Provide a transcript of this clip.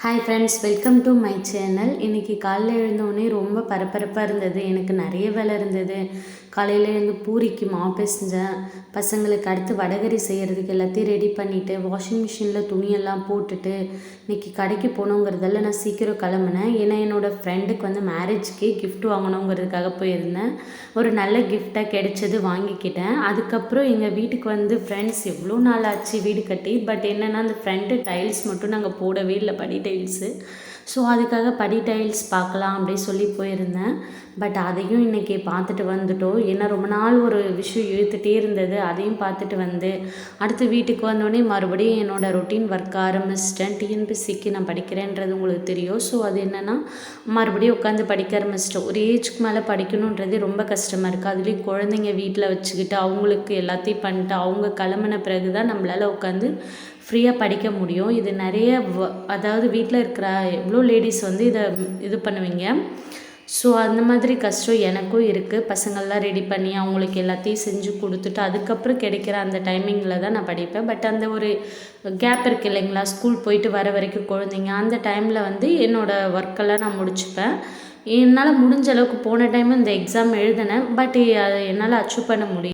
Hi friends, welcome to my channel. இன்றைக்கி காலையில் எழுந்தோடனே ரொம்ப பரபரப்பாக இருந்தது. எனக்கு நிறைய வேலை இருந்தது. காலையில் எழுந்து பூரிக்கு மாவு பிசைஞ்சேன். பசங்களுக்கு அடுத்து வடகறி செய்கிறதுக்கு எல்லாத்தையும் ரெடி பண்ணிவிட்டு வாஷிங் மிஷினில் துணியெல்லாம் போட்டுட்டு இன்றைக்கி கடைக்கு போகணுங்கிறதால நான் சீக்கிரம் கிளம்புனேன். ஏன்னா என்னோடய ஃப்ரெண்டுக்கு வந்து மேரேஜ்க்கு கிஃப்ட் வாங்கணுங்கிறதுக்காக போயிருந்தேன். ஒரு நல்ல கிஃப்டாக கிடைச்சது, வாங்கிக்கிட்டேன். அதுக்கப்புறம் எங்கள் வீட்டுக்கு வந்து ஃப்ரெண்ட்ஸ் எவ்வளோ நாள் ஆச்சு வீடு கட்டி, பட் என்னென்னா அந்த ஃப்ரண்ட்டு டைல்ஸ் மட்டும் நாங்கள் போடவே இல்லை, படி டைல்ஸு. ஸோ அதுக்காக படி டைல்ஸ் பார்க்கலாம் அப்படி சொல்லி போயிருந்தேன். பட் அதையும் இன்றைக்கி பார்த்துட்டு வந்துட்டோம். ஏன்னா ரொம்ப நாள் ஒரு விஷயம் இழுத்துகிட்டே இருந்தது. அதையும் பார்த்துட்டு வந்து அடுத்து வீட்டுக்கு வந்தோடனே மறுபடியும் என்னோடய ரொட்டீன் ஒர்க் ஆரம்பிச்சிட்டேன். டிஎன்பிசிக்கு நான் படிக்கிறேன்றது உங்களுக்கு தெரியும். ஸோ அது என்னென்னா மறுபடியும் உட்காந்து படிக்க ஆரம்பிச்சிட்டேன். ஒரு ஏஜ்க்கு மேலே படிக்கணுன்றது ரொம்ப கஷ்டமாக இருக்குது. அதுலேயும் குழந்தைங்க வீட்டில் வச்சுக்கிட்டு அவங்களுக்கு எல்லாத்தையும் பண்ணிட்டு அவங்க கிளம்புன பிறகு தான் நம்மளால் உட்காந்து ஃப்ரீயாக படிக்க முடியும். இது நிறைய அதாவது வீட்டில் இருக்கிற எவ்வளோ லேடிஸ் வந்து இது பண்ணுவீங்க. ஸோ அந்த மாதிரி கஷ்டம் எனக்கும் இருக்குது. பசங்கள்லாம் ரெடி பண்ணி அவங்களுக்கு எல்லாத்தையும் செஞ்சு கொடுத்துட்டு அதுக்கப்புறம் கிடைக்கிற அந்த டைமிங்கில் தான் நான் படிப்பேன். பட் அந்த ஒரு கேப் இருக்குது இல்லைங்களா, ஸ்கூல் போயிட்டு வர வரைக்கும் குழந்தைங்க, அந்த டைமில் வந்து என்னோடய ஒர்க்கெல்லாம் நான் முடிச்சுப்பேன். என்னால் முடிஞ்ச அளவுக்கு போன டைம் இந்த எக்ஸாம் எழுதினேன். பட் அதை என்னால் அச்சீவ் பண்ண முடியும்.